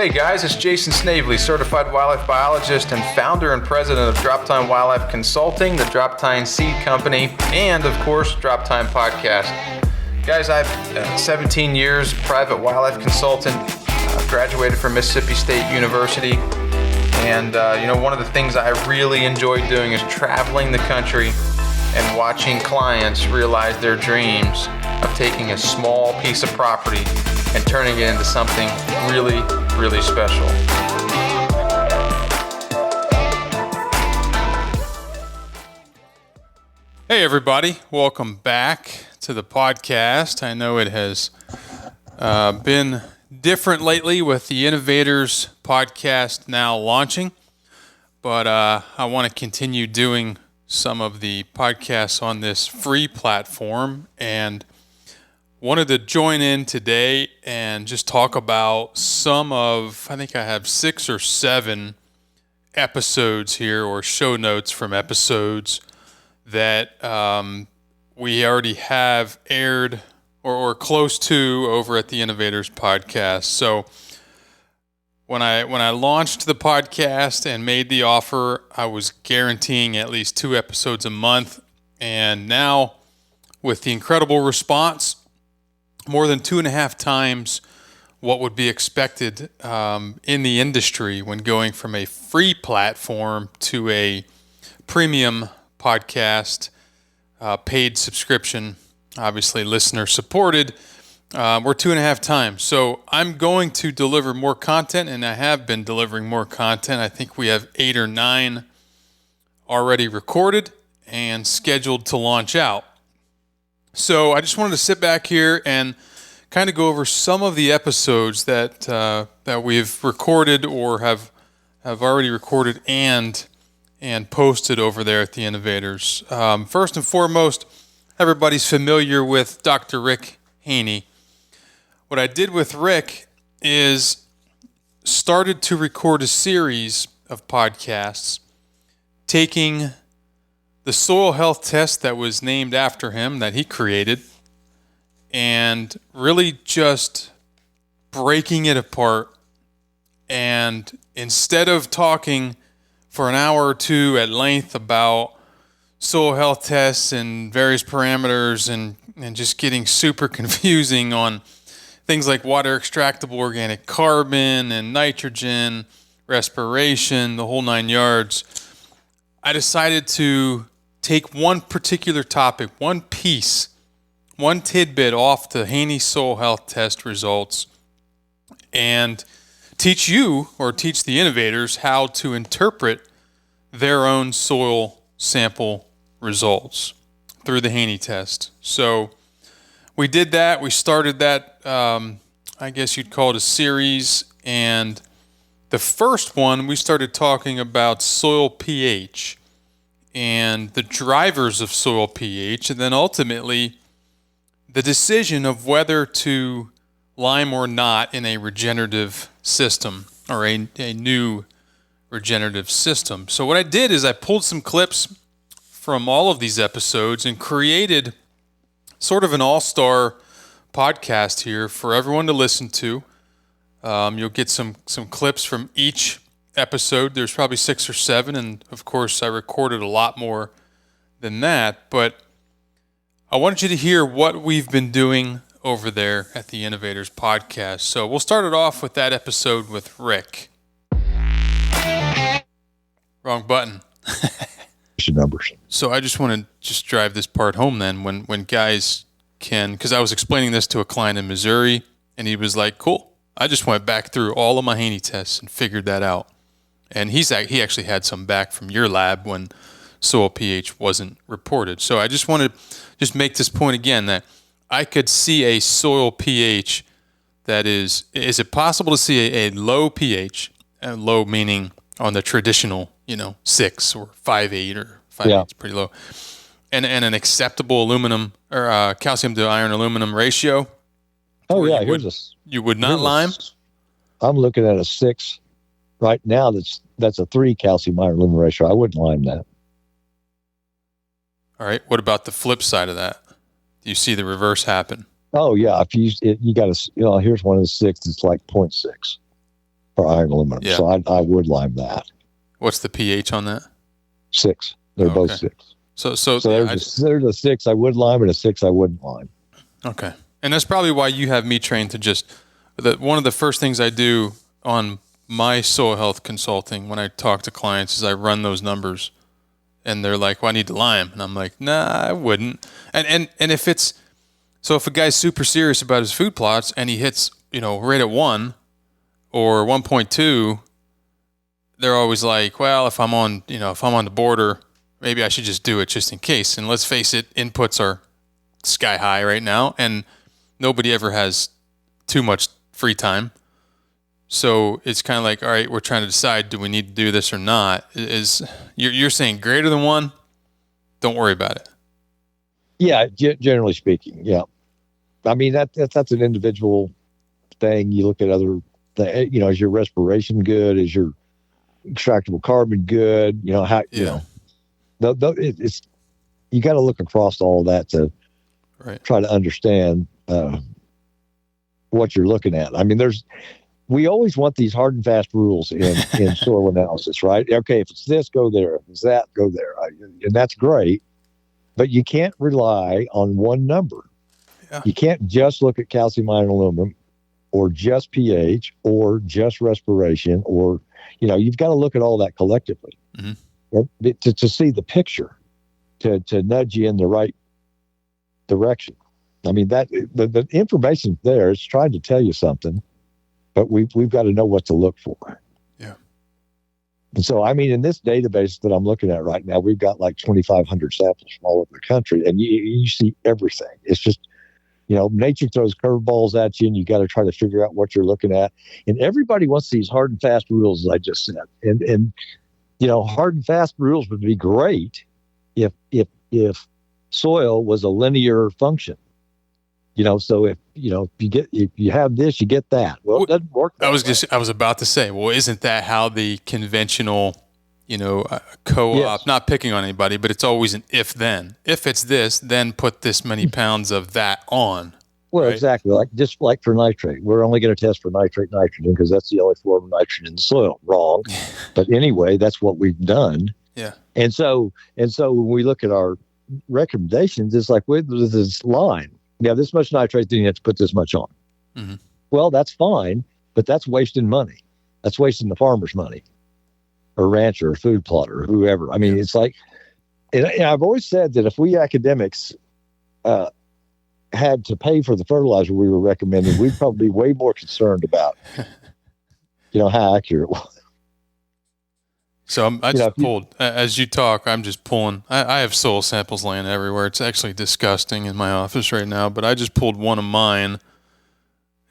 Hey guys, it's Jason Snavely, certified wildlife biologist and founder and president of Drop-Tine Wildlife Consulting, the Drop-Tine Seed Company, and of course, Drop-Tine Podcast. Guys, I've 17 years private wildlife consultant, graduated from Mississippi State University, and one of the things I really enjoy doing is traveling the country and watching clients realize their dreams of taking a small piece of property and turning it into something really, really special. Hey everybody, welcome back to the podcast. I know it has been different lately with the Innovators podcast now launching, but I want to continue doing some of the podcasts on this free platform, and wanted to join in today and just talk about some of, I think I have 6 or 7 episodes here, or show notes from episodes that we already have aired or close to over at the Innovators podcast. So when I launched the podcast and made the offer, I was guaranteeing at least 2 episodes a month. And now with the incredible response, more than 2.5 times what would be expected in the industry when going from a free platform to a premium podcast, paid subscription, obviously listener supported. We're 2.5 times. So I'm going to deliver more content, and I have been delivering more content. I think we have 8 or 9 already recorded and scheduled to launch out. So I just wanted to sit back here and kind of go over some of the episodes that we've recorded or have already recorded and posted over there at the Innovators. First and foremost, everybody's familiar with Dr. Rick Haney. What I did with Rick is started to record a series of podcasts taking the soil health test that was named after him, that he created, and really just breaking it apart. And instead of talking for an hour or 2 at length about soil health tests and various parameters and just getting super confusing on things like water extractable organic carbon and nitrogen, respiration, the whole 9 yards, I decided to take one particular topic, one piece, one tidbit off the Haney soil health test results, and teach you, or teach the innovators, how to interpret their own soil sample results through the Haney test. So we did that. We started that, I guess you'd call it a series, and the first one we started talking about soil pH and the drivers of soil pH, and then ultimately the decision of whether to lime or not in a regenerative system, or a new regenerative system. So what I did is I pulled some clips from all of these episodes and created sort of an all-star podcast here for everyone to listen to. You'll get some clips from each episode. There's probably 6 or 7, and of course I recorded a lot more than that, but I wanted you to hear what we've been doing over there at the Innovators podcast. So we'll start it off with that episode with Rick. Wrong button. Numbers. So I just want to drive this part home then, when guys can, because I was explaining this to a client in Missouri, and he was like, cool, I just went back through all of my Haney tests and figured that out. And he actually had some back from your lab when soil pH wasn't reported. So I just want to make this point again, that I could see a soil pH that is it possible to see a low pH, low meaning on the traditional, 6 or 5.8 or 5.8 is pretty low, and an acceptable aluminum or calcium to iron aluminum ratio? Oh yeah, you would not lime? I'm looking at a 6 right now. That's a 3 calcium iron aluminum ratio. I wouldn't lime that. All right. What about the flip side of that? Do you see the reverse happen? Oh yeah, if you got here's one of the 6. It's like 0.6. for iron aluminum. Yeah. So I would lime that. What's the pH on that? 6. They're both 6. So there's a 6 I would lime and a 6 I wouldn't lime. Okay. And that's probably why you have me trained to just, one of the first things I do on my soil health consulting when I talk to clients is I run those numbers, and they're like, well, I need to lime. And I'm like, nah, I wouldn't. And if if a guy's super serious about his food plots and he hits, right at 1 or 1.2, they're always like, well, if I'm on the border, maybe I should just do it just in case. And let's face it, inputs are sky high right now, and nobody ever has too much free time. So it's kind of like, all right, we're trying to decide, do we need to do this or not? You're saying greater than 1? Don't worry about it. Yeah, generally speaking, yeah. I mean, that's an individual thing. You look at other, is your respiration good? Is your extractable carbon good? It's you got to look across all that to try to understand what you're looking at. I mean, we always want these hard and fast rules in soil analysis, right? Okay, if it's this, go there. If it's that, go there. And that's great, but you can't rely on one number. Yeah. You can't just look at calcium, iron, aluminum, or just pH, or just respiration, or, you've got to look at all that collectively to see the picture, to nudge you in the right direction. I mean, that the information's there. It's trying to tell you something, but we've got to know what to look for. Yeah. And so, I mean, in this database that I'm looking at right now, we've got like 2,500 samples from all over the country, and you see everything. It's just, nature throws curveballs at you, and you got to try to figure out what you're looking at. And everybody wants these hard and fast rules, as I just said. And hard and fast rules would be great if soil was a linear function. So if you have this, you get that. Well, it doesn't work. I was about to say, well, isn't that how the conventional, co-op, not picking on anybody, but it's always an if-then. If it's this, then put this many pounds of that on. Well, right? Exactly. Just like for nitrate, we're only going to test for nitrogen because that's the only form of nitrogen in the soil. Wrong. But anyway, that's what we've done. Yeah. And so when we look at our recommendations, it's like with this line. You have this much nitrate, then you have to put this much on. Mm-hmm. Well, that's fine, but that's wasting money. That's wasting the farmer's money, or rancher, or food plotter, or whoever. I mean, it's like, and I've always said that if we academics had to pay for the fertilizer we were recommending, we'd probably be way more concerned about, how accurate it was. So I just pulled, as you talk, I'm just pulling, I have soil samples laying everywhere. It's actually disgusting in my office right now, but I just pulled one of mine.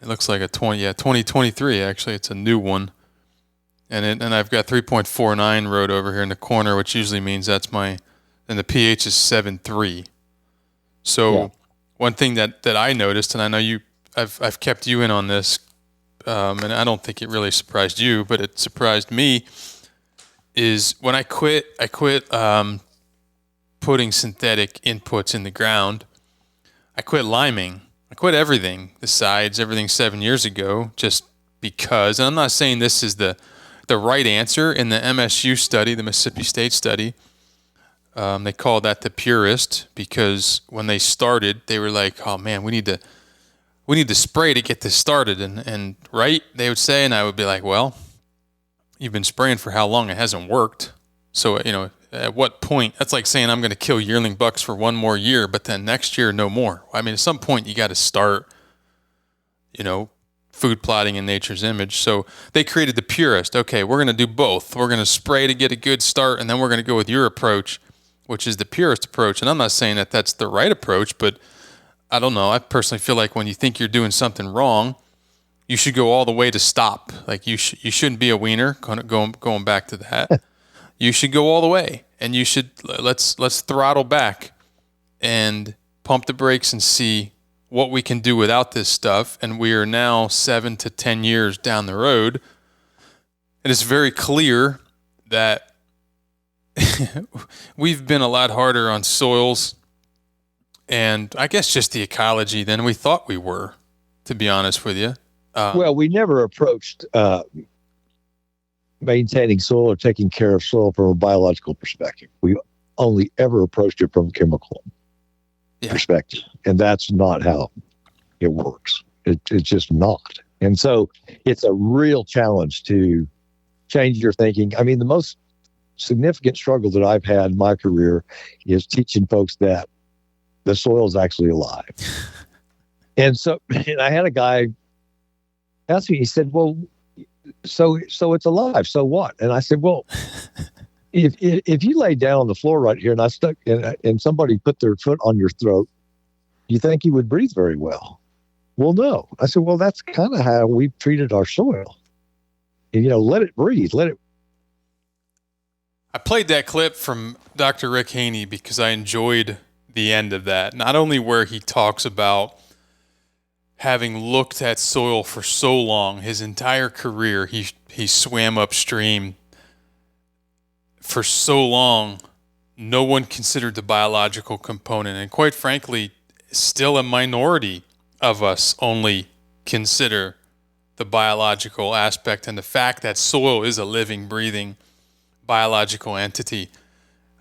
It looks like a 2023, actually. It's a new one. And I've got 3.49 road over here in the corner, which usually means that's and the pH is 7.3. So one thing that I noticed, and I know I've kept you in on this, and I don't think it really surprised you, but it surprised me, is when I quit putting synthetic inputs in the ground. I quit liming. I quit everything, the sides, everything 7 years ago, just because, and I'm not saying this is the right answer. In the MSU study, the Mississippi State study, they called that the purist, because when they started, they were like, oh man, we need to spray to get this started. And right, they would say, and I would be like, well, you've been spraying for how long? It hasn't worked. So, at what point? That's like saying I'm going to kill yearling bucks for one more year, but then next year, no more. I mean, at some point, you got to start, food plotting in nature's image. So they created the purist. Okay, we're going to do both. We're going to spray to get a good start, and then we're going to go with your approach, which is the purist approach. And I'm not saying that that's the right approach, but I don't know. I personally feel like when you think you're doing something wrong, you should go all the way to stop. Like you shouldn't be a wiener. Going back to that, you should go all the way, and you should let's throttle back and pump the brakes and see what we can do without this stuff. And we are now 7 to 10 years down the road, and it's very clear that we've been a lot harder on soils, and I guess just the ecology than we thought we were. To be honest with you. Well, we never approached maintaining soil or taking care of soil from a biological perspective. We only ever approached it from a chemical perspective, and that's not how it works. It's just not. And so it's a real challenge to change your thinking. I mean, the most significant struggle that I've had in my career is teaching folks that the soil is actually alive. And I had a guy ask me, he said, well, so it's alive. So what? And I said, well, if you lay down on the floor right here and somebody put their foot on your throat, you think you would breathe very well? Well, no. I said, well, that's kind of how we've treated our soil. And, let it breathe. I played that clip from Dr. Rick Haney because I enjoyed the end of that. Not only where he talks about having looked at soil for so long, his entire career, he swam upstream for so long, no one considered the biological component. And quite frankly, still a minority of us only consider the biological aspect and the fact that soil is a living, breathing biological entity.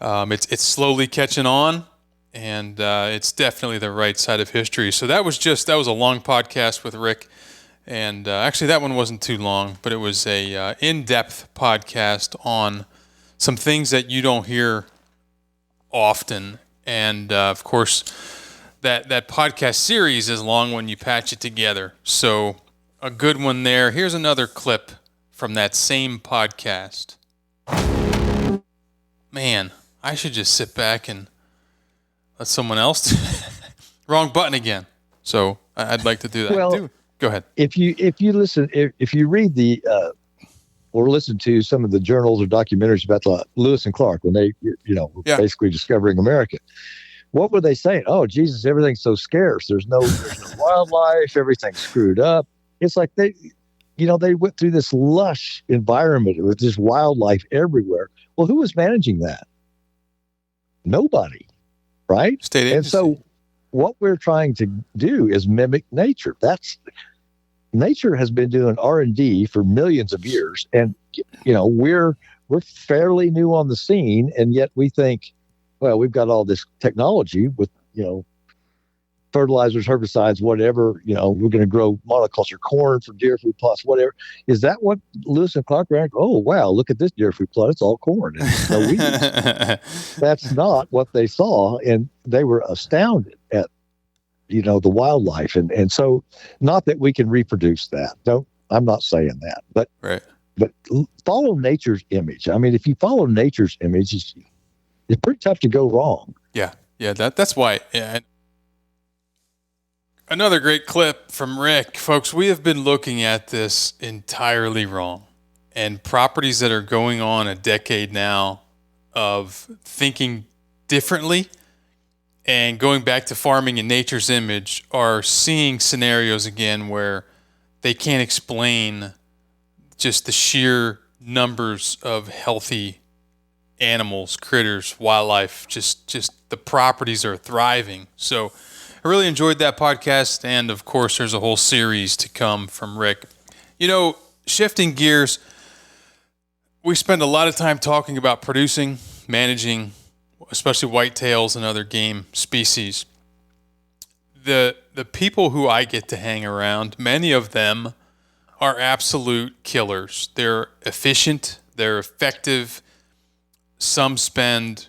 It's slowly catching on, and it's definitely the right side of history. So that was a long podcast with Rick, and actually that one wasn't too long, but it was a in-depth podcast on some things that you don't hear often, and of course that podcast series is long when you patch it together. So a good one there. Here's another clip from that same podcast. Man, I should just sit back and let someone else wrong button again. So I'd like to do that. Well, go ahead. If you listen, if you read or listen to some of the journals or documentaries about Lewis and Clark when they were basically discovering America, what were they saying? Oh, Jesus, everything's so scarce. There's no wildlife. Everything's screwed up. It's like they went through this lush environment with this wildlife everywhere. Well, who was managing that? Nobody, right? State agency. And so what we're trying to do is mimic nature. Nature has been doing R&D for millions of years. And, we're fairly new on the scene. And yet we think, well, we've got all this technology with, fertilizers, herbicides, whatever, we're going to grow monoculture corn for deer food plots, whatever. Is that what Lewis and Clark ran? Oh, wow, look at this deer food plot. It's all corn. And no weeds. That's not what they saw. And they were astounded at, the wildlife. And so not that we can reproduce that. I'm not saying that, but, right. But follow nature's image. I mean, if you follow nature's image, it's pretty tough to go wrong. Yeah. Yeah. That's why. Yeah. Another great clip from Rick. Folks, we have been looking at this entirely wrong. And properties that are going on a decade now of thinking differently and going back to farming in nature's image are seeing scenarios again where they can't explain just the sheer numbers of healthy animals, critters, wildlife, just the properties are thriving. So I really enjoyed that podcast, and of course there's a whole series to come from Rick. Shifting gears, we spend a lot of time talking about producing, managing, especially whitetails and other game species. The people who I get to hang around, many of them are absolute killers. They're efficient, they're effective. Some spend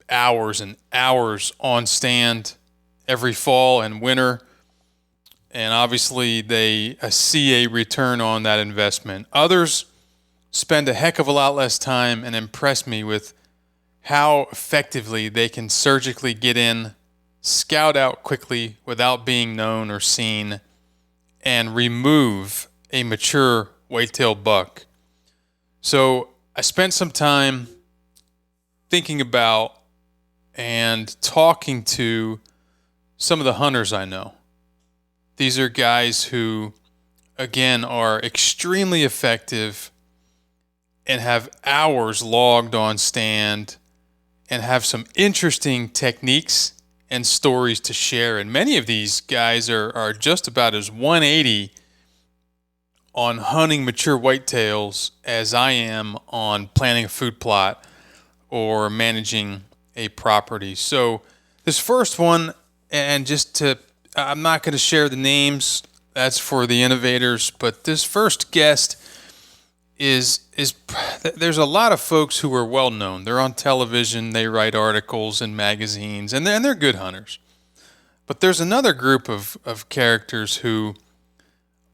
hours and hours on stand every fall and winter, and obviously they see a return on that investment. Others spend a heck of a lot less time and impress me with how effectively they can surgically get in, scout out quickly without being known or seen, and remove a mature whitetail buck. So I spent some time thinking about and talking to some of the hunters I know. These are guys who, again, are extremely effective and have hours logged on stand and have some interesting techniques and stories to share. And many of these guys are just about as 180 on hunting mature whitetails as I am on planning a food plot or managing a property. So this first one, and I'm not going to share the names. That's for the innovators. But this first guest there's a lot of folks who are well known. They're on television. They write articles in magazines, and they're good hunters. But there's another group of characters who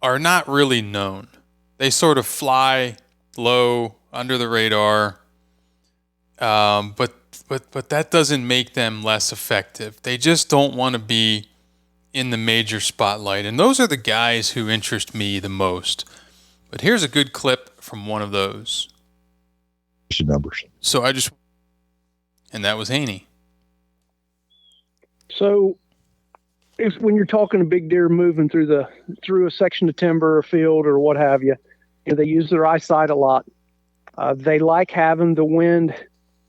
are not really known. They sort of fly low under the radar, but that doesn't make them less effective. They just don't want to be in the major spotlight, and those are the guys who interest me the most. But here's a good clip from one of those. Numbers. And that was Haney. So, when you're talking a big deer moving through a section of timber or field or what have you, they use their eyesight a lot. They like having the wind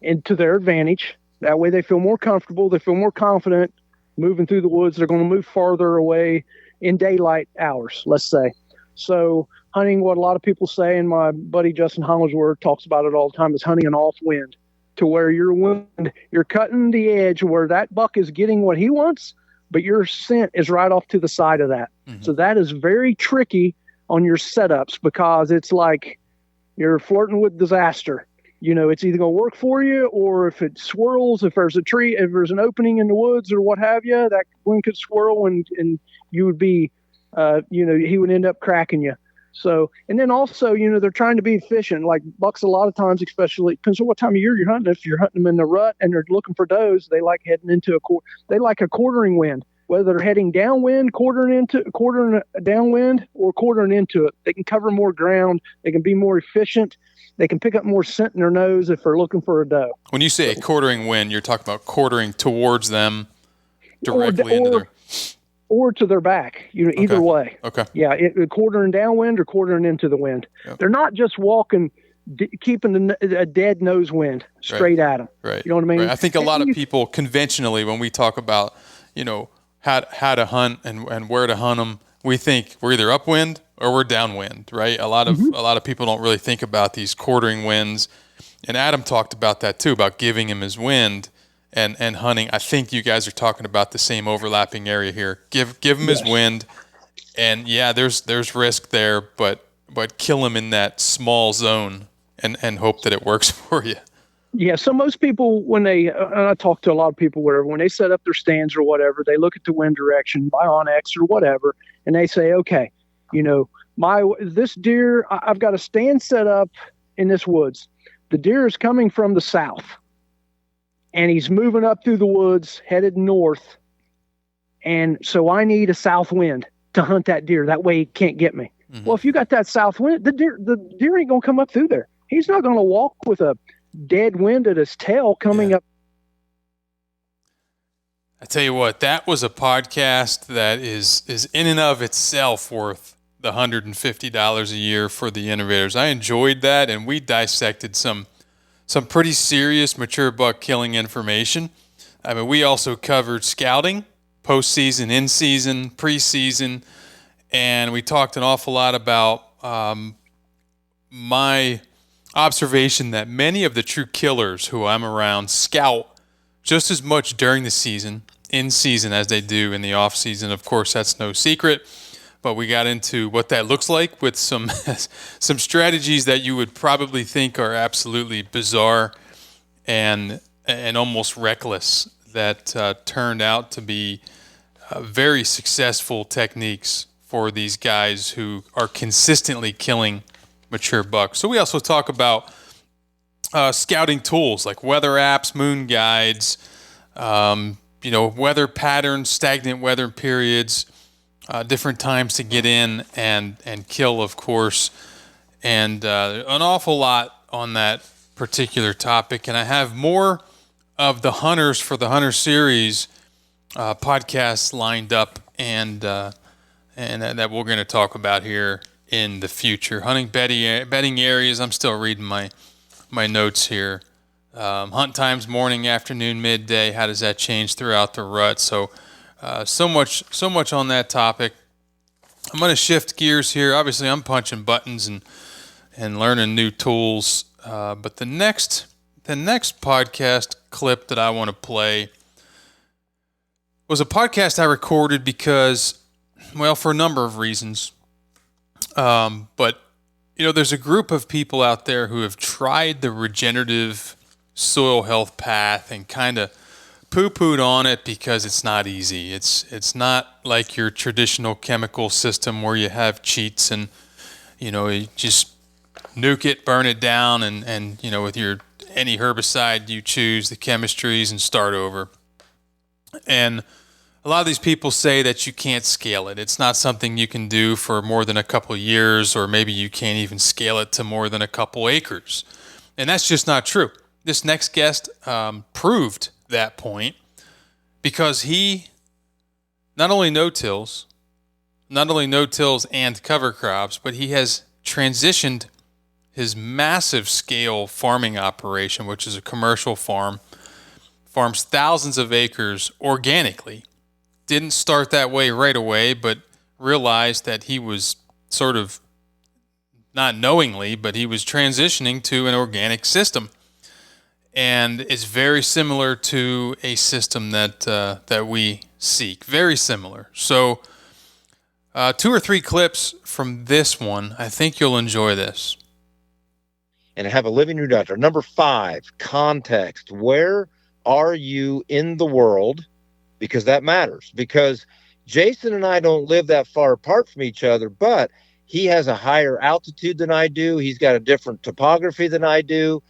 into their advantage. That way they feel more comfortable. They feel more confident moving through the woods. They're going to move farther away in daylight hours, let's say. So hunting, what a lot of people say, and my buddy Justin Hollingsworth talks about it all the time, is hunting an off wind, to where you're cutting the edge where that buck is getting what he wants, but your scent is right off to the side of that. Mm-hmm. So that is very tricky on your setups, because it's like you're flirting with disaster. It's either going to work for you, or if it swirls, if there's a tree, if there's an opening in the woods or what have you, that wind could swirl and you would be, he would end up cracking you. So, and then also, they're trying to be efficient. Like bucks, a lot of times, especially depends on what time of year you're hunting. If you're hunting them in the rut and they're looking for does, they like heading into they like a quartering wind, whether they're heading downwind, quartering downwind, or quartering into it. They can cover more ground. They can be more efficient. They can pick up more scent in their nose if they're looking for a doe. When you say a quartering wind, you're talking about quartering towards them directly into their... Or to their back, either way. Okay. Yeah, quartering downwind or quartering into the wind. Yep. They're not just walking, keeping a dead nose wind straight at them. Right. You know what I mean? Right. I think a lot of people conventionally, when we talk about, how to hunt and where to hunt them, we think we're either upwind or we're downwind, right? A lot of people don't really think about these quartering winds. And Adam talked about that too, about giving him his wind. And hunting, I think you guys are talking about the same overlapping area here. Give him his wind, and there's risk there, but kill him in that small zone and hope that it works for you. Yeah, so most people, when and I talk to a lot of people, when they set up their stands or whatever, they look at the wind direction by OnX or whatever, and they say, okay, this deer, I've got a stand set up in this woods. The deer is coming from the south. And he's moving up through the woods, headed north. And so I need a south wind to hunt that deer. That way he can't get me. Mm-hmm. Well, if you got that south wind, the deer ain't going to come up through there. He's not going to walk with a dead wind at his tail coming up. I tell you what, that was a podcast that is in and of itself worth the $150 a year for the innovators. I enjoyed that, and we dissected some pretty serious mature buck killing information. I mean, we also covered scouting, postseason, in-season, preseason, and we talked an awful lot about my observation that many of the true killers who I'm around scout just as much during the season, in-season, as they do in the off-season. Of course, that's no secret. But we got into what that looks like with some strategies that you would probably think are absolutely bizarre and almost reckless that turned out to be very successful techniques for these guys who are consistently killing mature bucks. So we also talk about scouting tools like weather apps, moon guides, weather patterns, stagnant weather periods, different times to get in and kill, of course, and an awful lot on that particular topic. And I have more of the Hunters for the Hunter series podcasts lined up and that we're going to talk about here in the future. Hunting bedding areas. I'm still reading my notes here. Hunt times, morning, afternoon, midday. How does that change throughout the rut? So much on that topic. I'm going to shift gears here. Obviously, I'm punching buttons and learning new tools. But the next podcast clip that I want to play was a podcast I recorded because, well, for a number of reasons. But there's a group of people out there who have tried the regenerative soil health path and kind of poo-pooed on it because it's not easy. It's not like your traditional chemical system where you have cheats and you just nuke it, burn it down, and with any herbicide you choose, the chemistries, and start over. And a lot of these people say that you can't scale it. It's not something you can do for more than a couple of years, or maybe you can't even scale it to more than a couple acres. And that's just not true. This next guest proved that point because he not only no-tills and cover crops, but he has transitioned his massive scale farming operation, which is a commercial farm, farms thousands of acres organically. Didn't start that way right away, but realized that he was sort of, not knowingly, but he was transitioning to an organic system. And it's very similar to a system that we seek. Very similar. So 2 or 3 clips from this one. I think you'll enjoy this. And have a living root out there. Number 5, context. Where are you in the world? Because that matters. Because Jason and I don't live that far apart from each other, but he has a higher altitude than I do. He's got a different topography than I do.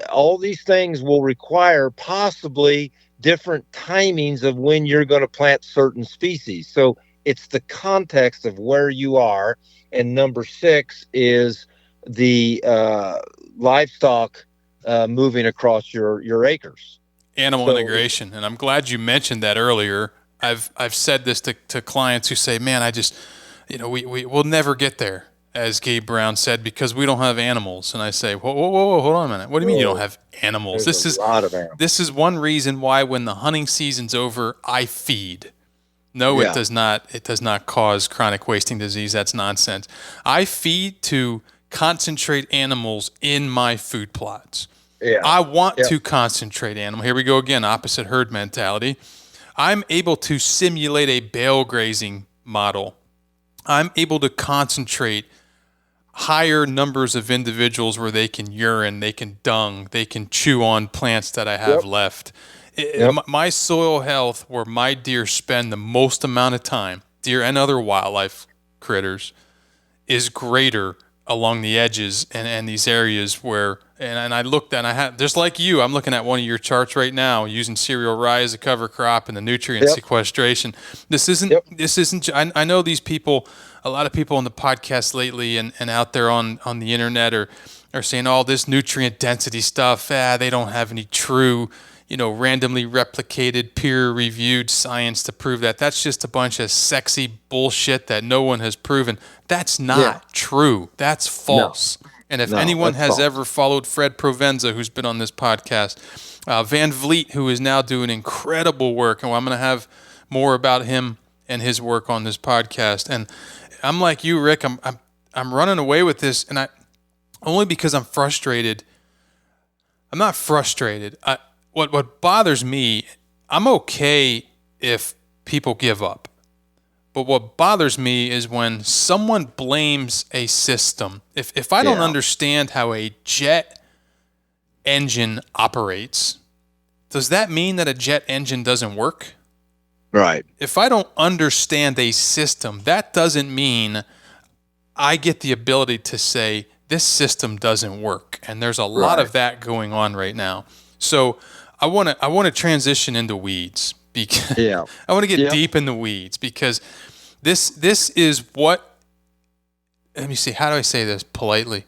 All these things will require possibly different timings of when you're going to plant certain species. So it's the context of where you are. And number 6 is the livestock moving across your acres. Animal integration. And I'm glad you mentioned that earlier. I've said this to clients who say, man, I just, we'll never get there, as Gabe Brown said, because we don't have animals. And I say, whoa, hold on a minute. What do you mean you don't have animals? There's a lot of animals. This is one reason why when the hunting season's over, I feed. No, It does not. It does not cause chronic wasting disease. That's nonsense. I feed to concentrate animals in my food plots. Yeah. I want to concentrate animal. Here we go again, opposite herd mentality. I'm able to simulate a bale grazing model. I'm able to concentrate higher numbers of individuals where they can urine, they can dung, they can chew on plants that I have left. My soil health, where my deer spend the most amount of time, deer and other wildlife critters, is greater along the edges and these areas where, and I looked at, I had, just like you, I'm looking at one of your charts right now using cereal rye as a cover crop and the nutrient sequestration. This isn't, I know these people, a lot of people on the podcast lately and out there on the internet are saying all this nutrient density stuff, they don't have any true, randomly replicated, peer-reviewed science to prove that. That's just a bunch of sexy bullshit that no one has proven. That's not true. That's false. No. And if anyone has ever followed Fred Provenza, who's been on this podcast, Van Vliet, who is now doing incredible work, and I'm going to have more about him and his work on this podcast. And I'm like you, Rick. I'm running away with this, and only because I'm frustrated. I'm not frustrated. What bothers me, I'm okay if people give up. But what bothers me is when someone blames a system. If I don't understand how a jet engine operates, does that mean that a jet engine doesn't work? Right. If I don't understand a system, that doesn't mean I get the ability to say this system doesn't work. And there's a lot of that going on right now. So I want to transition into weeds because I want to get deep in the weeds because this is what, let me see, how do I say this politely?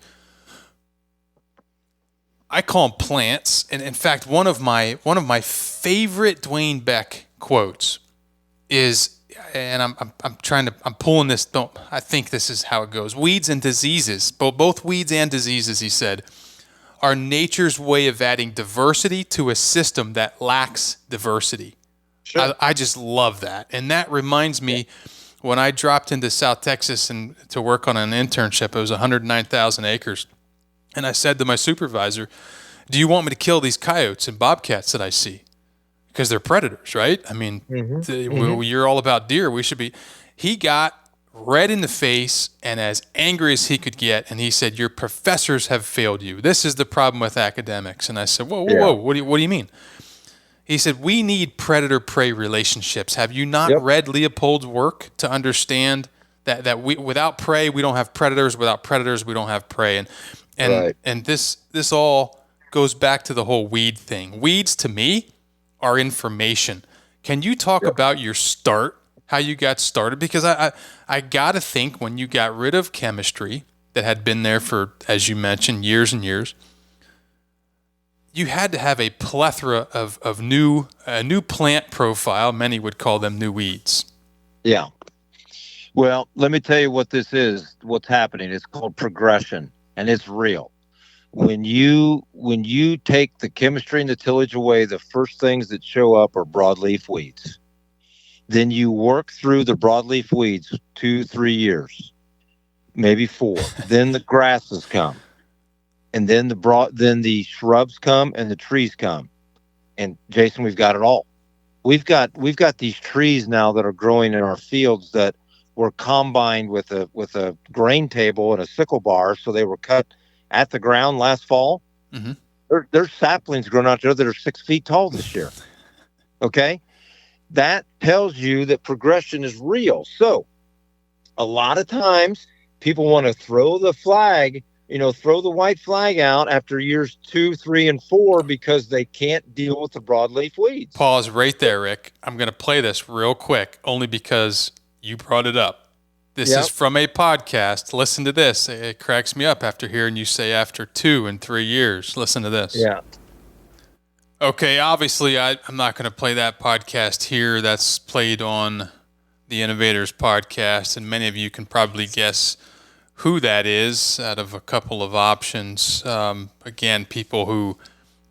I call them plants, and in fact, one of my favorite Dwayne Beck quotes is, and I'm pulling this. I think this is how it goes. Weeds and diseases, both weeds and diseases, he said, are nature's way of adding diversity to a system that lacks diversity. Sure. I just love that. And that reminds me, when I dropped into South Texas and to work on an internship, it was 109,000 acres. And I said to my supervisor, do you want me to kill these coyotes and bobcats that I see? Because they're predators, right? I mean, you're all about deer. We should be. He got red in the face and as angry as he could get. And he said, your professors have failed you. This is the problem with academics. And I said, whoa, what do you mean? He said, we need predator-prey relationships. Have you not read Leopold's work to understand that we, without prey, we don't have predators. Without predators, we don't have prey. And this all goes back to the whole weed thing. Weeds, to me, are information. Can you talk about your start, how you got started? Because I got to think when you got rid of chemistry that had been there for, as you mentioned, years and years, you had to have a plethora of a new plant profile. Many would call them new weeds. Yeah. Well, let me tell you what this is, what's happening. It's called progression, and it's real. When you take the chemistry and the tillage away, the first things that show up are broadleaf weeds. Then you work through the broadleaf weeds 2-3 years, maybe 4. Then the grasses come. And then the shrubs come and the trees come. And Jason, we've got it all. We've got these trees now that are growing in our fields that were combined with a grain table and a sickle bar. So they were cut at the ground last fall. Mm-hmm. There's saplings growing out there that are 6 feet tall this year. Okay. That tells you that progression is real. So a lot of times people want to throw the white flag out after years 2, 3, and 4 because they can't deal with the broadleaf weeds. Pause right there, Rick. I'm going to play this real quick, only because you brought it up. This is from a podcast. Listen to this. It cracks me up after hearing you say after 2 and 3 years. Listen to this. Yeah. Okay, obviously I'm not going to play that podcast here. That's played on the Innovators podcast, and many of you can probably guess who that is out of a couple of options. Again, people who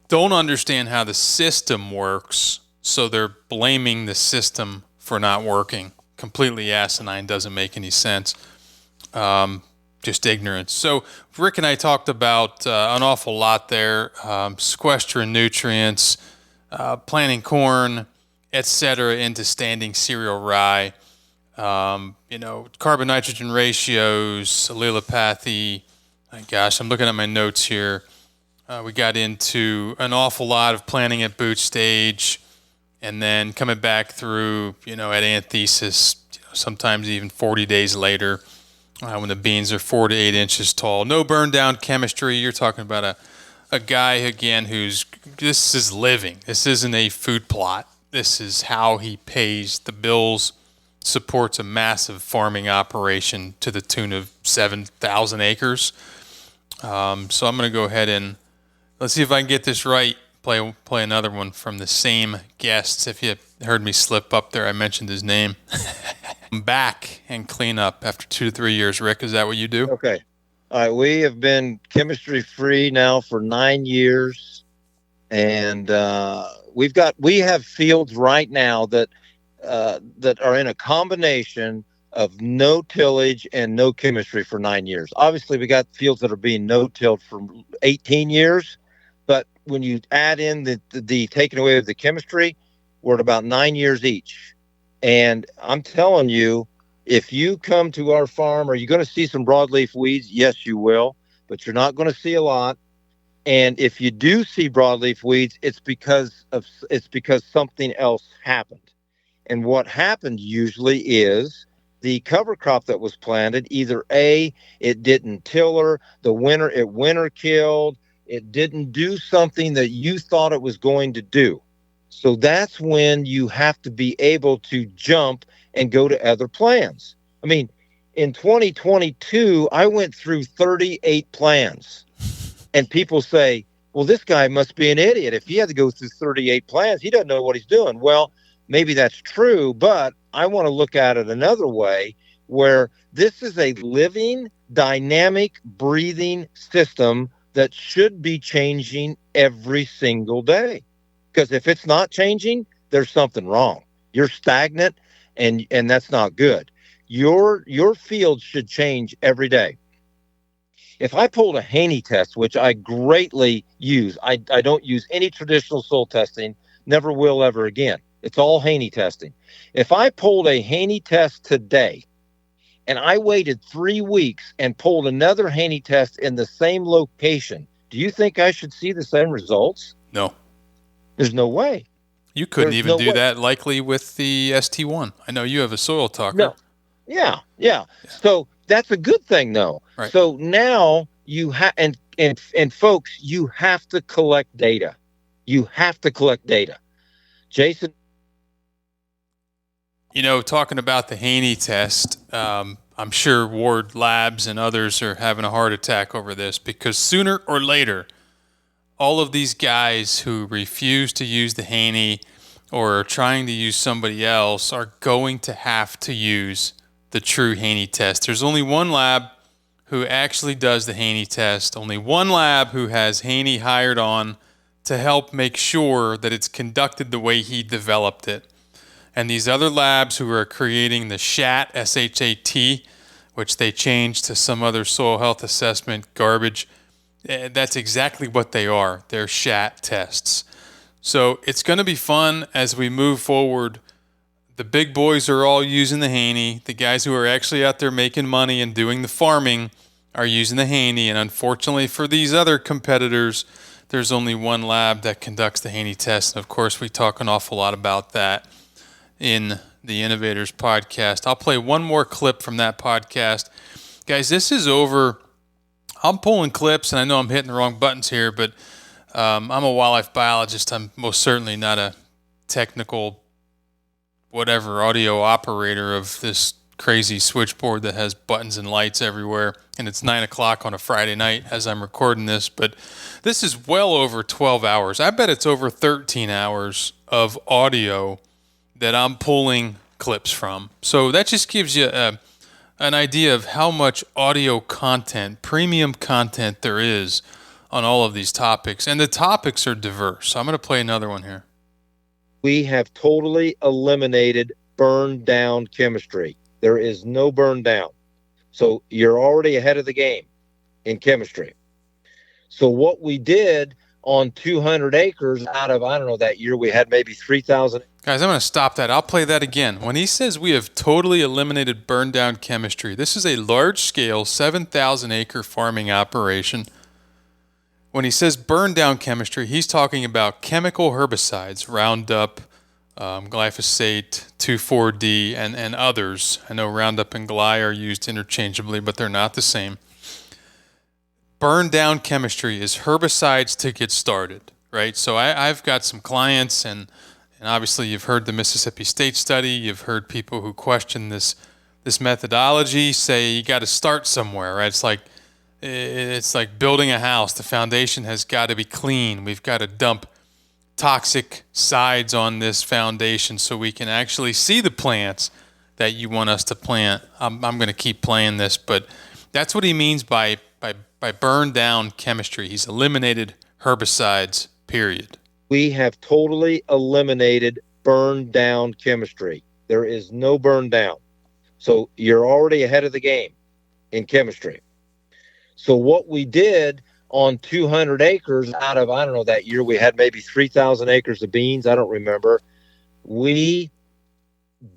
don't understand how the system works, so they're blaming the system for not working. Completely asinine, doesn't make any sense. Just ignorance. So Rick and I talked about an awful lot there, sequestering nutrients, planting corn, etc., into standing cereal rye. Carbon nitrogen ratios, allelopathy. Gosh, I'm looking at my notes here. We got into an awful lot of planting at boot stage, and then coming back through, at anthesis, sometimes even 40 days later, when the beans are 4 to 8 inches tall. No burn down chemistry. You're talking about a guy, again, this is living. This isn't a food plot. This is how he pays the bills, supports a massive farming operation to the tune of 7,000 acres. So I'm going to go ahead and let's see if I can get this right. Play another one from the same guest. If you heard me slip up there, I mentioned his name. Back and clean up after 2 to 3 years. Rick, is that what you do? Okay. All right. We have been chemistry free now for 9 years, and we have fields right now that are in a combination of no tillage and no chemistry for 9 years. Obviously, we got fields that are being no-tilled for 18 years, but when you add in the taking away of the chemistry, we're at about 9 years each. And I'm telling you, if you come to our farm, are you going to see some broadleaf weeds? Yes, you will, but you're not going to see a lot. And if you do see broadleaf weeds, it's because something else happened. And what happened usually is the cover crop that was planted, either A, it didn't tiller, it winter killed, it didn't do something that you thought it was going to do. So that's when you have to be able to jump and go to other plans. I mean, in 2022, I went through 38 plans. And people say, well, this guy must be an idiot. If he had to go through 38 plans, he doesn't know what he's doing. Well, maybe that's true, but I want to look at it another way, where this is a living, dynamic, breathing system that should be changing every single day. Because if it's not changing, there's something wrong. You're stagnant, and that's not good. your field should change every day. If I pulled a Haney test, which I greatly use, I don't use any traditional soil testing, never will ever again. It's all Haney testing. If I pulled a Haney test today and I waited 3 weeks and pulled another Haney test in the same location, do you think I should see the same results? No. There's no way. You couldn't There's even no do way. that likely with the ST1. I know you have a soil talker. No. Yeah. So that's a good thing, though. Right. So now you have, and folks, you have to collect data. You have to collect data. Jason? You know, talking about the Haney test, I'm sure Ward Labs and others are having a heart attack over this, because sooner or later, all of these guys who refuse to use the Haney or are trying to use somebody else are going to have to use the true Haney test. There's only one lab who actually does the Haney test, only one lab who has Haney hired on to help make sure that it's conducted the way he developed it. And these other labs who are creating the SHAT, S-H-A-T, which they changed to some other soil health assessment garbage, that's exactly what they are. They're SHAT tests. So it's going to be fun as we move forward. The big boys are all using the Haney. The guys who are actually out there making money and doing the farming are using the Haney. And unfortunately for these other competitors, there's only one lab that conducts the Haney test. And of course, we talk an awful lot about that in the Innovators podcast. I'll play one more clip from that podcast. Guys, this is over. I'm pulling clips, and I know I'm hitting the wrong buttons here, but I'm a wildlife biologist. I'm most certainly not a technical whatever audio operator of this crazy switchboard that has buttons and lights everywhere. And it's 9 o'clock on a Friday night as I'm recording this, but this is well over 12 hours. I bet it's over 13 hours of audio that I'm pulling clips from. So that just gives you an idea of how much audio content, premium content there is on all of these topics. And the topics are diverse. So I'm going to play another one here. We have totally eliminated burn down chemistry. There is no burn down. So you're already ahead of the game in chemistry. So what we did on 200 acres out of, I don't know, that year we had maybe 3,000. Guys, I'm going to stop that. I'll play that again. When he says we have totally eliminated burn down chemistry, this is a large scale 7,000 acre farming operation. When he says burn down chemistry, he's talking about chemical herbicides, Roundup, Glyphosate, 2,4-D, and others. I know Roundup and Gly are used interchangeably, but they're not the same. Burn down chemistry is herbicides to get started, right? So I've got some clients, and obviously you've heard the Mississippi State study. You've heard people who question this methodology say you got to start somewhere, right? It's like building a house. The foundation has got to be clean. We've got to dump toxic sides on this foundation so we can actually see the plants that you want us to plant. I'm going to keep playing this, but that's what he means by burn down chemistry. He's eliminated herbicides, period. We have totally eliminated burn down chemistry. There is no burn down. So you're already ahead of the game in chemistry. So what we did on 200 acres out of, I don't know, that year we had maybe 3,000 acres of beans. I don't remember. We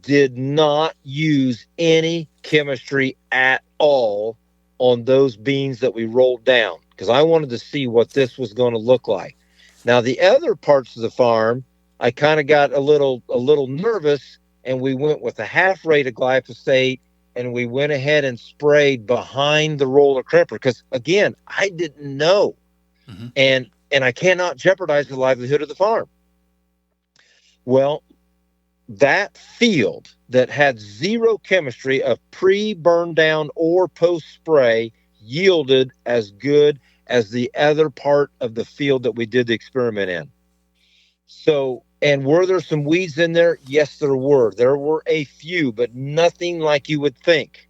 did not use any chemistry at all on those beans that we rolled down, because I wanted to see what this was going to look like. Now, the other parts of the farm, I kind of got a little nervous, and we went with a half rate of glyphosate, and we went ahead and sprayed behind the roller crimper because, again, I didn't know. Mm-hmm. And I cannot jeopardize the livelihood of the farm. Well, that field that had zero chemistry of pre-burn down or post-spray yielded as good as the other part of the field that we did the experiment in. So, and were there some weeds in there? Yes, there were. There were a few, but nothing like you would think.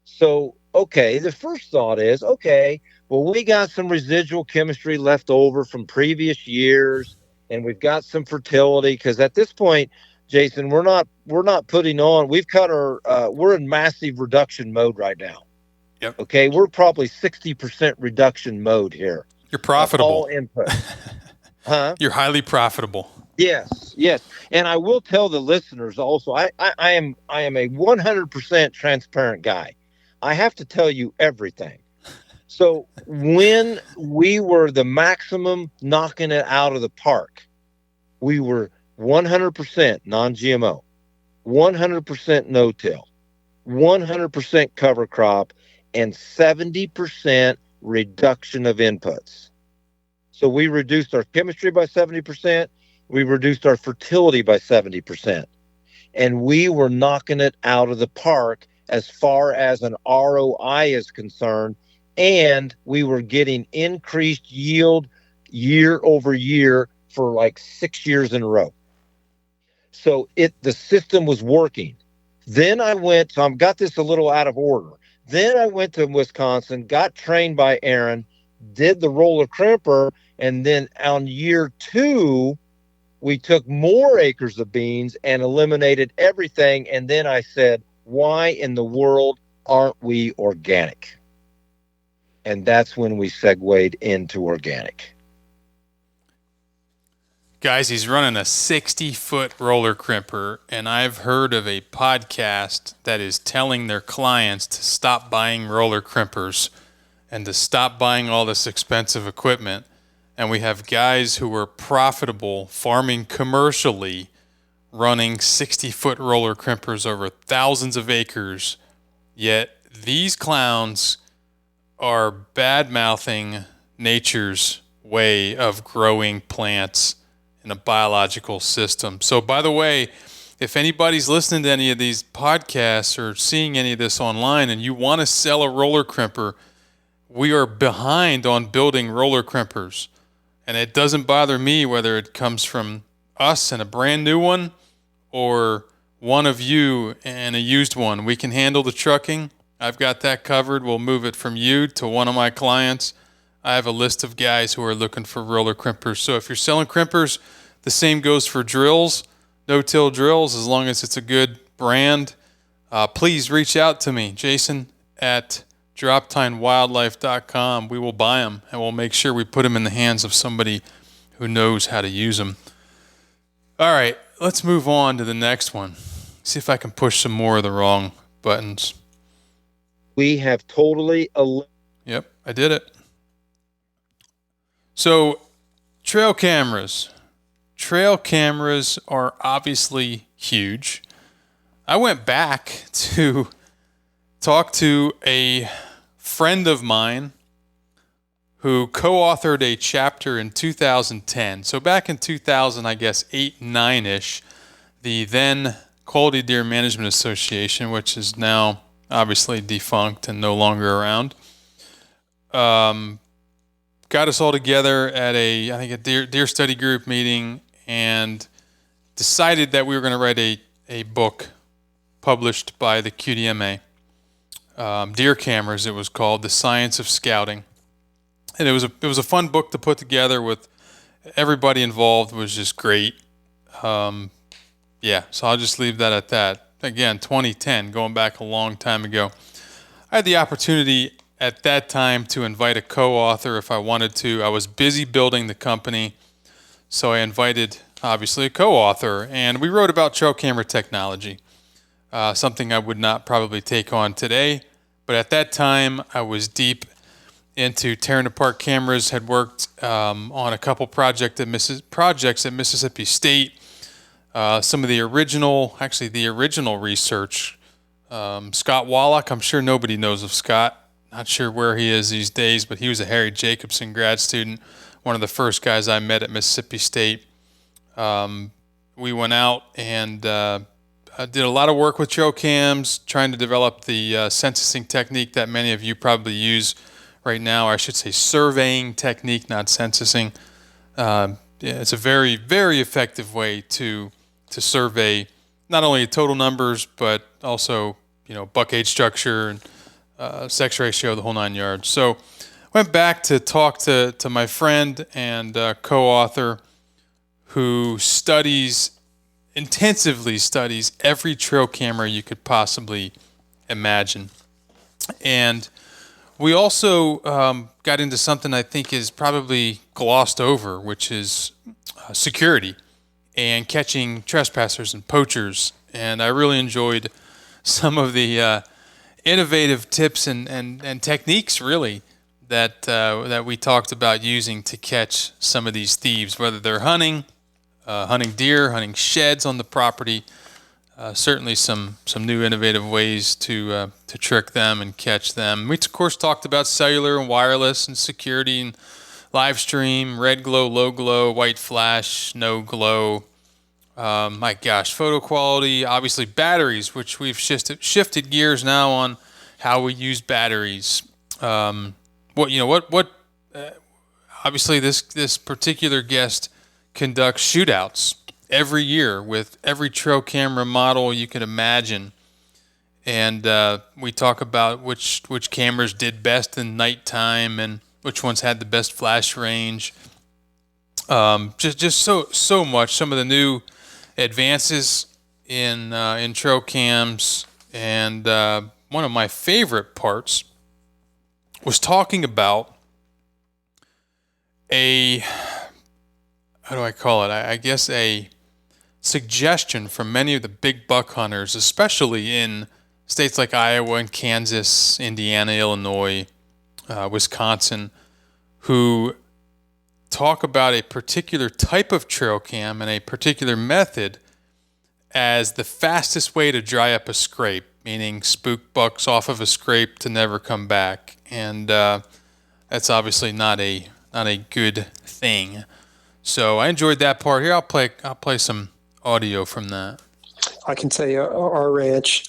So, okay, the first thought is, okay, well, we got some residual chemistry left over from previous years, and we've got some fertility, because at this point, Jason, we're not putting on. We've cut our. We're in massive reduction mode right now. Yep. Okay, we're probably 60% reduction mode here. You're profitable. All input. Huh? You're highly profitable. Yes. And I will tell the listeners also, I am a 100% transparent guy. I have to tell you everything. So when we were the maximum knocking it out of the park, we were 100% non-GMO, 100% no-till, 100% cover crop, and 70% reduction of inputs. So we reduced our chemistry by 70%. We reduced our fertility by 70%. And we were knocking it out of the park as far as an ROI is concerned. And we were getting increased yield year over year for like 6 years in a row. So the system was working. Then I've got this a little out of order. Then I went to Wisconsin, got trained by Aaron, did the roller crimper, and then on year 2, we took more acres of beans and eliminated everything. And then I said, why in the world aren't we organic? And that's when we segued into organic. Guys, he's running a 60-foot roller crimper, and I've heard of a podcast that is telling their clients to stop buying roller crimpers and to stop buying all this expensive equipment. And we have guys who are profitable farming commercially, running 60-foot roller crimpers over thousands of acres. Yet these clowns are bad-mouthing nature's way of growing plants in a biological system. So, by the way, if anybody's listening to any of these podcasts or seeing any of this online and you want to sell a roller crimper, we are behind on building roller crimpers. And it doesn't bother me whether it comes from us and a brand new one or one of you and a used one. We can handle the trucking. I've got that covered. We'll move it from you to one of my clients. I have a list of guys who are looking for roller crimpers. So if you're selling crimpers, the same goes for drills, no-till drills, as long as it's a good brand. Please reach out to me, Jason at Drop-Tine We will buy them, and we'll make sure we put them in the hands of somebody who knows how to use them. All right, let's move on to the next one. See if I can push some more of the wrong buttons. We have totally... Yep, I did it. So, trail cameras. Trail cameras are obviously huge. I went back to talk to a friend of mine who co-authored a chapter in 2010. So back in 2000, I guess 8, 9-ish, the then Quality Deer Management Association, which is now obviously defunct and no longer around, got us all together at a deer study group meeting and decided that we were going to write a book published by the QDMA. Deer Cameras, it was called, The Science of Scouting. And it was a fun book to put together with everybody involved. It was just great. So I'll just leave that at that. Again, 2010, going back a long time ago. I had the opportunity at that time to invite a co-author if I wanted to. I was busy building the company, so I invited, obviously, a co-author. And we wrote about trail camera technology, something I would not probably take on today. But at that time, I was deep into tearing apart cameras, had worked on a couple projects at Mississippi State. Some of the original research. Scott Wallach, I'm sure nobody knows of Scott. Not sure where he is these days, but he was a Harry Jacobson grad student, one of the first guys I met at Mississippi State. We went out and did a lot of work with trail cams, trying to develop the censusing technique that many of you probably use right now. Or I should say surveying technique, not censusing. It's a very, very effective way to survey not only total numbers, but also, buck age structure and sex ratio, the whole 9 yards. So went back to talk to my friend and co-author who studies intensively studies every trail camera you could possibly imagine. And we also got into something I think is probably glossed over, which is security and catching trespassers and poachers. And I really enjoyed some of the innovative tips and techniques, really, that we talked about using to catch some of these thieves, whether they're hunting deer, hunting sheds on the property. Certainly some new innovative ways to trick them and catch them. We, of course, talked about cellular and wireless and security and live stream, red glow, low glow, white flash, no glow. My gosh, photo quality, obviously batteries, which we've shifted gears now on how we use batteries. Obviously this particular guest conducts shootouts every year with every trail camera model you can imagine. And we talk about which cameras did best in nighttime and which ones had the best flash range. Just so much. Some of the new advances in trail cams, and one of my favorite parts was talking about how do I call it? I guess a suggestion from many of the big buck hunters, especially in states like Iowa and Kansas, Indiana, Illinois, Wisconsin, who talk about a particular type of trail cam and a particular method as the fastest way to dry up a scrape, meaning spook bucks off of a scrape to never come back. And that's obviously not a good thing. So I enjoyed that part. Here, I'll play some audio from that. I can tell you, our ranch,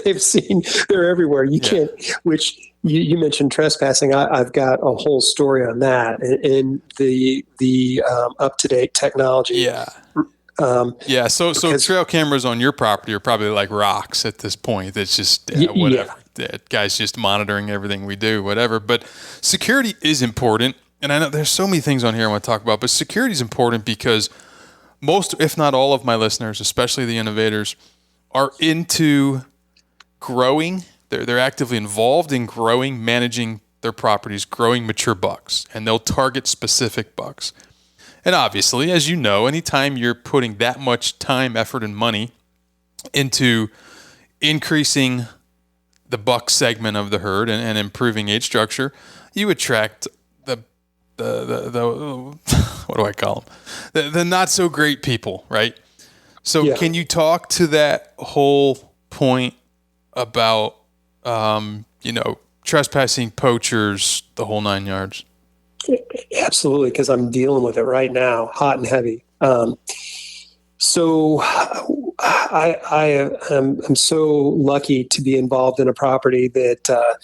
they've seen, they're everywhere. You can't, which you mentioned trespassing. I've got a whole story on that and the up-to-date technology. Yeah. So trail cameras on your property are probably like rocks at this point. It's just whatever. That guy's just monitoring everything we do, whatever. But security is important. And I know there's so many things on here I want to talk about, but security is important because most, if not all of my listeners, especially the innovators, are into growing. They're actively involved in growing, managing their properties, growing mature bucks, and they'll target specific bucks. And obviously, as you know, anytime you're putting that much time, effort, and money into increasing the buck segment of the herd and improving age structure, you attract the what do I call them? The not so great people, right? So Can you talk to that whole point about trespassing, poachers, the whole nine yards? Absolutely, because I'm dealing with it right now, hot and heavy. So I'm so lucky to be involved in a property that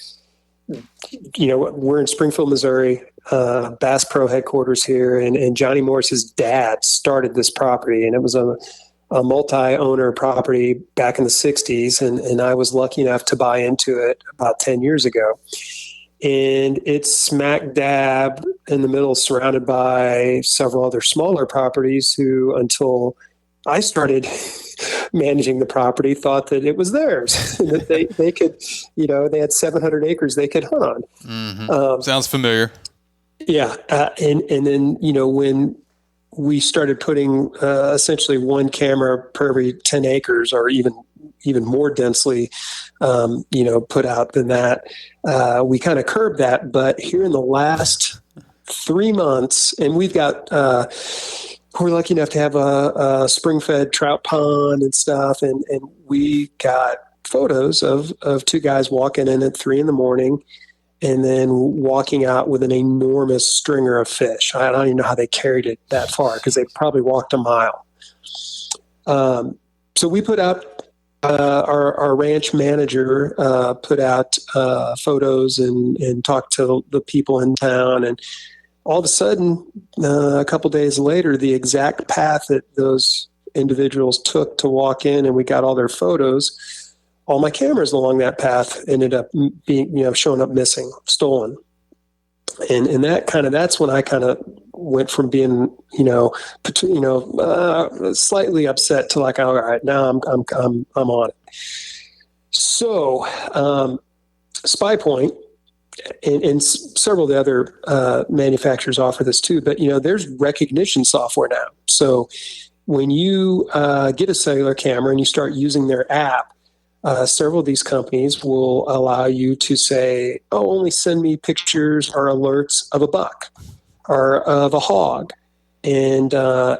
we're in Springfield, Missouri, Bass Pro headquarters here, and Johnny Morris's dad started this property, and it was a multi-owner property back in the 60s, and I was lucky enough to buy into it about 10 years ago. And it's smack dab in the middle, surrounded by several other smaller properties who, until I started managing the property, thought that it was theirs, that they could, they had 700 acres they could hunt on. Mm-hmm. Sounds familiar. Yeah. And then, when we started putting essentially one camera per every 10 acres or even more densely, put out than that, we kind of curbed that. But here in the last 3 months, and we've got, we're lucky enough to have a spring-fed trout pond and stuff, and we got photos of two guys walking in at 3 a.m. and then walking out with an enormous stringer of fish. I don't even know how they carried it that far because they probably walked a mile. So we put out, our ranch manager put out photos and talked to the people in town, and all of a sudden, a couple days later, the exact path that those individuals took to walk in, and we got all their photos, all my cameras along that path ended up being, showing up missing, stolen. And that's when I kind of went from being, slightly upset to like, all right, now I'm on it. So, SpyPoint and several of the other manufacturers offer this too, but there's recognition software now. So when you get a cellular camera and you start using their app, several of these companies will allow you to say, oh, only send me pictures or alerts of a buck or of a hog. And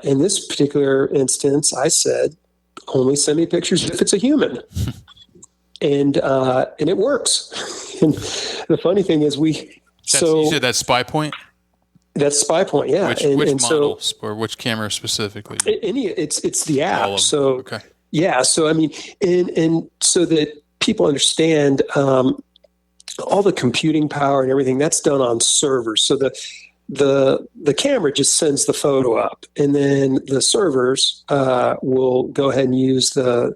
in this particular instance, I said, only send me pictures if it's a human. And it works. And the funny thing is you said that's SpyPoint? That's SpyPoint, yeah. Which model or which camera specifically? It's the app. So okay. Yeah. So I mean, and so that people understand, all the computing power and everything that's done on servers. So the camera just sends the photo up, and then the servers will go ahead and use the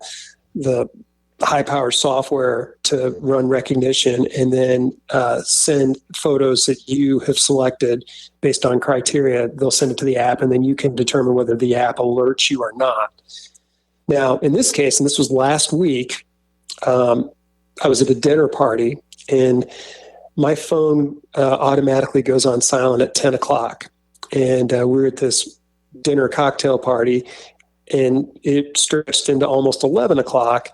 high power software to run recognition, and then send photos that you have selected based on criteria. They'll send it to the app, and then you can determine whether the app alerts you or not. Now, in this case, and this was last week, I was at a dinner party, and my phone automatically goes on silent at 10 o'clock. And we were at this dinner cocktail party, and it stretched into almost 11 o'clock.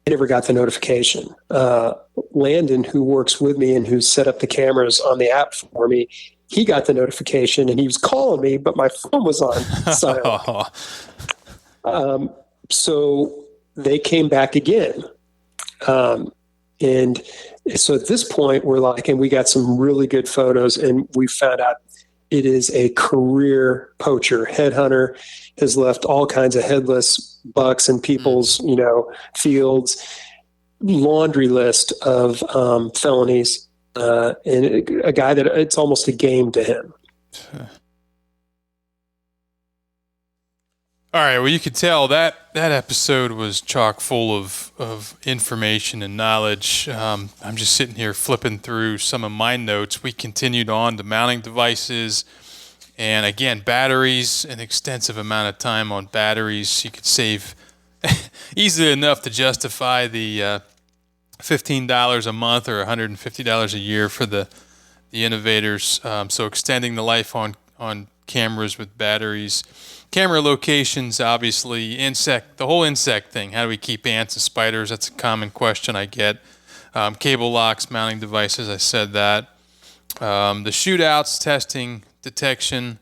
I never got the notification. Landon, who works with me and who set up the cameras on the app for me, he got the notification, and he was calling me, but my phone was on silent. So they came back again. And so at this point, we're like, and we got some really good photos, and we found out it is a career poacher. Headhunter has left all kinds of headless bucks in people's, fields, laundry list of felonies, and a guy that it's almost a game to him. All right. Well, you could tell that episode was chock full of information and knowledge. I'm just sitting here flipping through some of my notes. We continued on to mounting devices, and again, batteries, an extensive amount of time on batteries. You could save easily enough to justify the $15 a month or $150 a year for the Innovators. So extending the life on cameras with batteries. Camera locations, obviously, the whole insect thing. How do we keep ants and spiders? That's a common question I get. Cable locks, mounting devices, I said that. The shootouts, testing, detection,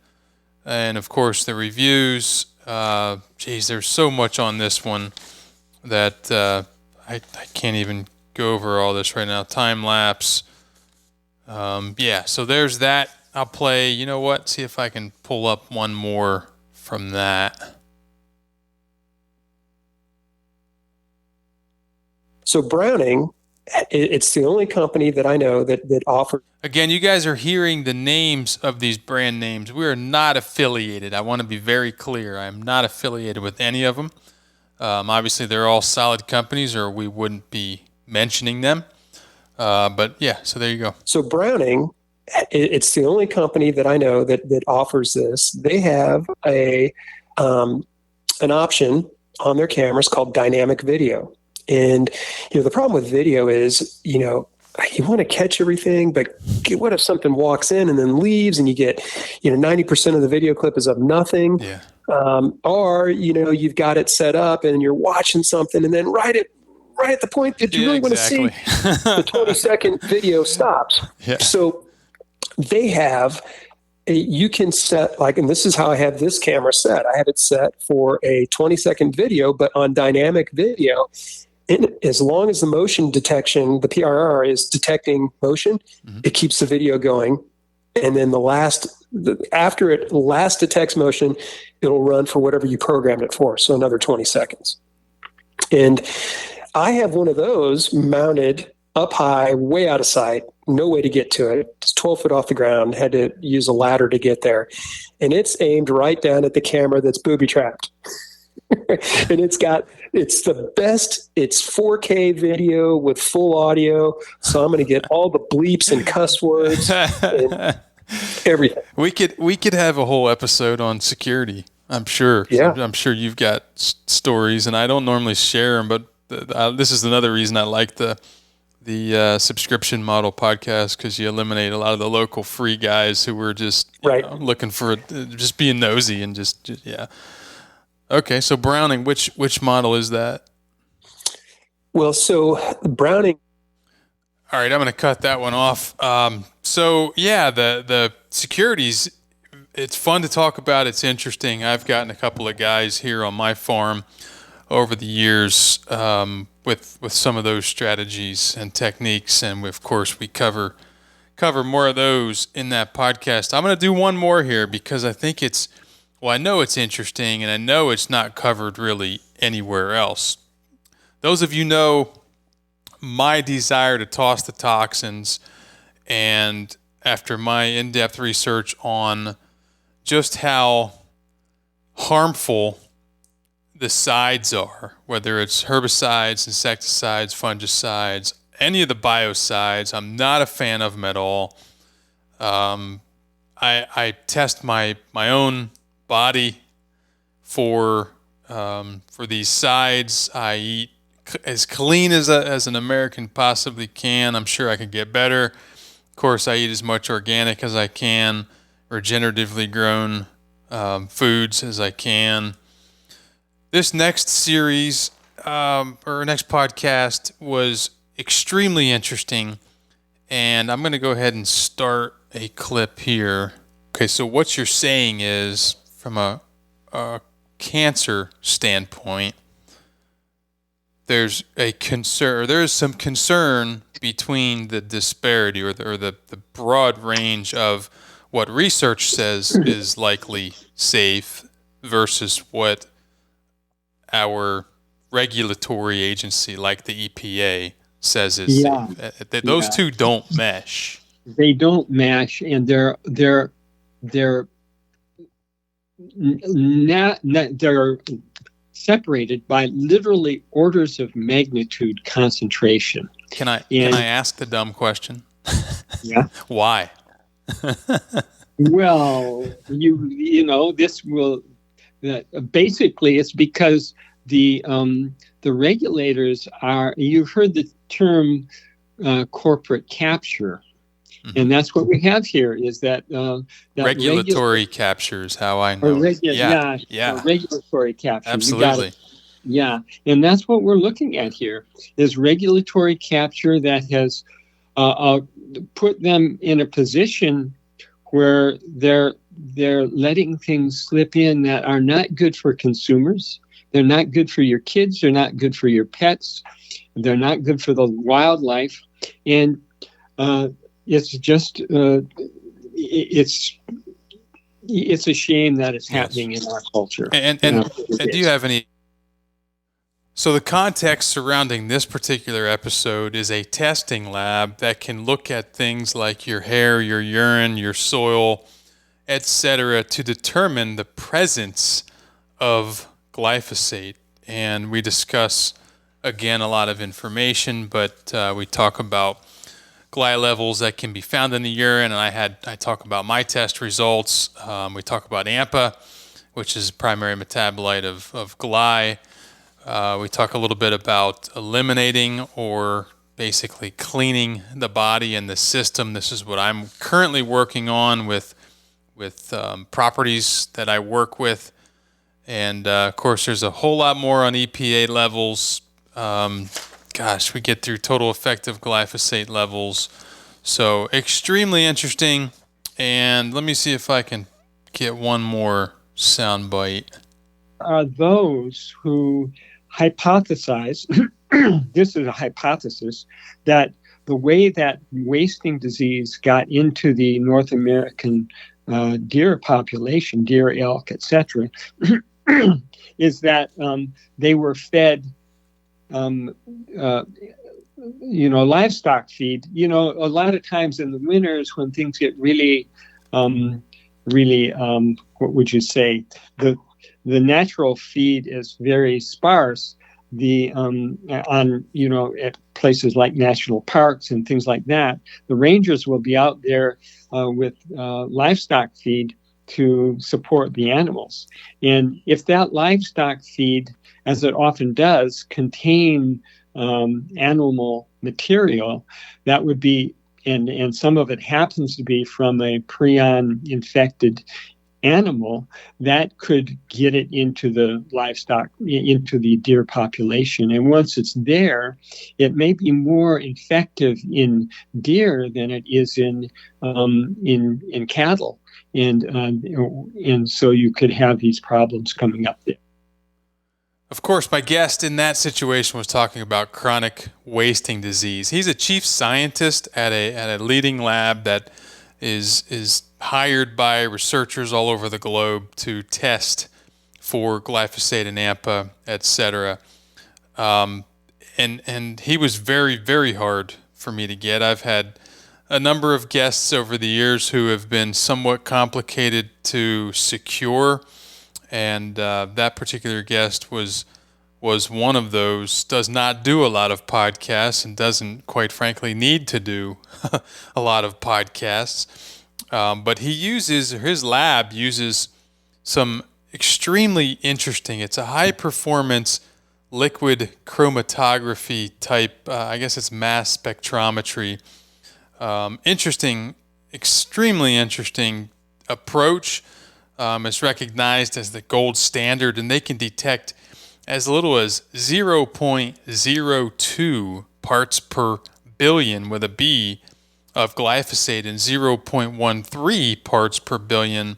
and of course the reviews. There's so much on this one that I can't even go over all this right now. Time lapse. So there's that. I'll play, see if I can pull up one more from that. So Browning, it's the only company that I know that offers. Again, you guys are hearing the names of these brand names. We are not affiliated. I want to be very clear. I am not affiliated with any of them. Obviously, they're all solid companies, or we wouldn't be mentioning them. But yeah, so there you go. So Browning, it's the only company that I know that offers this. They have an option on their cameras called dynamic video. And, the problem with video is, you want to catch everything, but what if something walks in and then leaves, and you get, 90% of the video clip is of nothing. Yeah. Or, you've got it set up and you're watching something, and then right at the point that you really want to see, the 20-second video stops. Yeah. So they have, you can set, and this is how I have this camera set. I have it set for a 20-second video, but on dynamic video, as long as the motion detection, the PRR is detecting motion, it keeps the video going. And then after it last detects motion, it'll run for whatever you programmed it for. So another 20 seconds. And I have one of those mounted up high, way out of sight, no way to get to it. It's 12 foot off the ground, had to use a ladder to get there. And it's aimed right down at the camera that's booby trapped. And it's the best, it's 4K video with full audio. So I'm going to get all the bleeps and cuss words. Everything. We could have a whole episode on security. I'm sure. Yeah. I'm sure you've got stories, and I don't normally share them, but this is another reason I like the subscription model podcast, because you eliminate a lot of the local free guys who were just looking for just being nosy and just yeah. Okay, so Browning, which model is that? Well, so Browning. All right, I'm going to cut that one off. So yeah, the securities, it's fun to talk about. It's interesting. I've gotten a couple of guys here on my farm over the years with some of those strategies and techniques, and of course we cover more of those in that podcast. I'm going to do one more here because I think I know it's interesting, and I know it's not covered really anywhere else. Those of you know my desire to toss the toxins, and after my in-depth research on just how harmful the sides are, whether it's herbicides, insecticides, fungicides, any of the biocides, I'm not a fan of them at all. I test my own body for these sides. I eat as clean as an American possibly can. I'm sure I could get better. Of course, I eat as much organic as I can, regeneratively grown foods as I can. This next series or next podcast was extremely interesting, and I'm going to go ahead and start a clip here. Okay, so what you're saying is, from a cancer standpoint, there's some concern between the disparity or the broad range of what research says is likely safe versus what our regulatory agency like the EPA says is safe. Those two don't mesh. They don't mesh, and they're separated by literally orders of magnitude concentration. Can I ask the dumb question? Yeah. Why? Well, you know, this will basically it's because the regulators are. You've heard the term corporate capture. And that's what we have here is that regulatory capture is how I know. Regulatory capture. Absolutely. And that's what we're looking at here is regulatory capture that has put them in a position where they're letting things slip in that are not good for consumers. They're not good for your kids. They're not good for your pets. They're not good for the wildlife. And it's just it's a shame that it's happening in our culture. And do you have any? So the context surrounding this particular episode is a testing lab that can look at things like your hair, your urine, your soil, etc., to determine the presence of glyphosate. And we discuss again a lot of information, but we talk about gly levels that can be found in the urine, and I talk about my test results. We talk about AMPA, which is a primary metabolite of gly. We talk a little bit about eliminating or basically cleaning the body and the system. This is what I'm currently working on with properties that I work with, and of course, there's a whole lot more on EPA levels. We get through total effective glyphosate levels. So extremely interesting. And let me see if I can get one more soundbite. Are those who hypothesize, this is a hypothesis, that the way that wasting disease got into the North American deer population, deer, elk, etc., is that they were fed livestock feed. A lot of times in the winters when things get really, what would you say? The natural feed is very sparse. the on at places like national parks and things like that, the rangers will be out there with livestock feed to support the animals. And if that livestock feed, as it often does, contain animal material, that would be, and some of it happens to be from a prion infected animal, that could get it into the livestock, into the deer population. And once it's there, it may be more effective in deer than it is in cattle. And so you could have these problems coming up there. Of course, my guest in that situation was talking about chronic wasting disease. He's a chief scientist at a leading lab that is hired by researchers all over the globe to test for glyphosate and AMPA, etc. And he was very, very hard for me to get. I've had a number of guests over the years who have been somewhat complicated to secure, and that particular guest was one of those. Does not do a lot of podcasts and doesn't, quite frankly, need to do a lot of podcasts. But his lab uses some extremely interesting, it's a high performance liquid chromatography type, I guess it's mass spectrometry. Extremely interesting approach. It's recognized as the gold standard, and they can detect as little as 0.02 parts per billion with a B of glyphosate and 0.13 parts per billion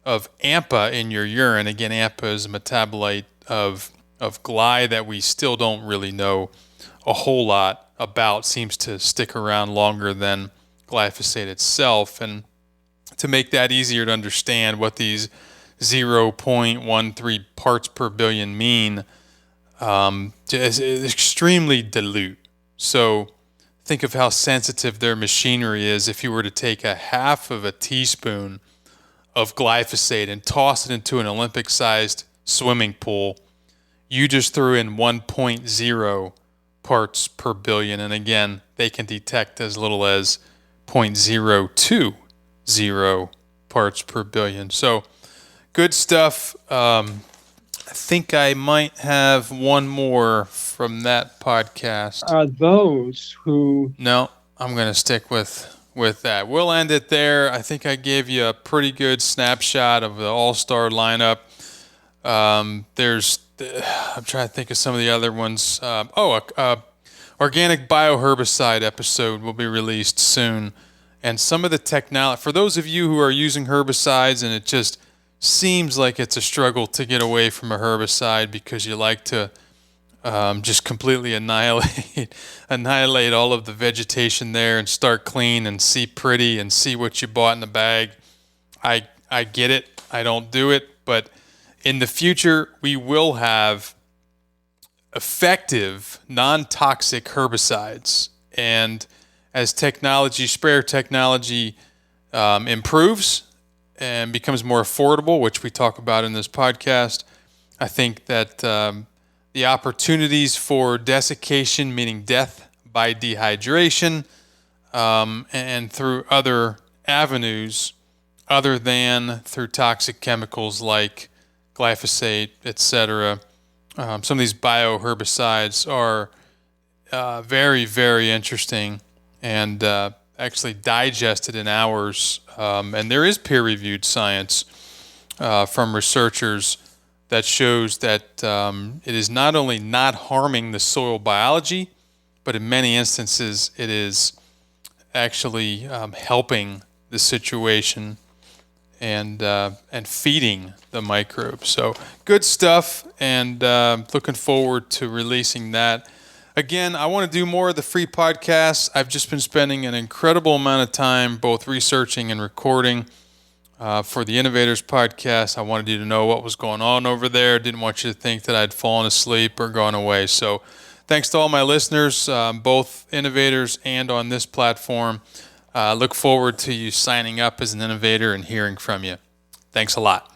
of AMPA in your urine. Again, AMPA is a metabolite of gly that we still don't really know a whole lot about. Seems to stick around longer than glyphosate itself. And to make that easier to understand what these 0.13 parts per billion mean, is extremely dilute. So think of how sensitive their machinery is. If you were to take a half of a teaspoon of glyphosate and toss it into an Olympic-sized swimming pool, you just threw in 1.0 parts per billion. And again, they can detect as little as 0.020 parts per billion. So good stuff. I think I might have one more from that podcast. Are those who... No, I'm going to stick with that. We'll end it there. I think I gave you a pretty good snapshot of the all-star lineup. I'm trying to think of some of the other ones. Organic bioherbicide episode will be released soon. And some of the technology, for those of you who are using herbicides and it just seems like it's a struggle to get away from a herbicide because you like to just completely annihilate all of the vegetation there and start clean and see pretty and see what you bought in the bag. I get it. I don't do it. But in the future, we will have effective, non-toxic herbicides. And as sprayer technology improves and becomes more affordable, which we talk about in this podcast, I think that the opportunities for desiccation, meaning death by dehydration, and through other avenues other than through toxic chemicals like glyphosate, etc. Some of these bioherbicides are very, very interesting and actually digested in hours. And there is peer-reviewed science from researchers that shows that it is not only not harming the soil biology, but in many instances it is actually helping the situation and feeding the microbes. So good stuff, and looking forward to releasing that. Again, I want to do more of the free podcasts. I've just been spending an incredible amount of time both researching and recording for the Innovators podcast. I wanted you to know what was going on over there. Didn't want you to think that I'd fallen asleep or gone away. So thanks to all my listeners, both Innovators and on this platform. Look forward to you signing up as an innovator and hearing from you. Thanks a lot.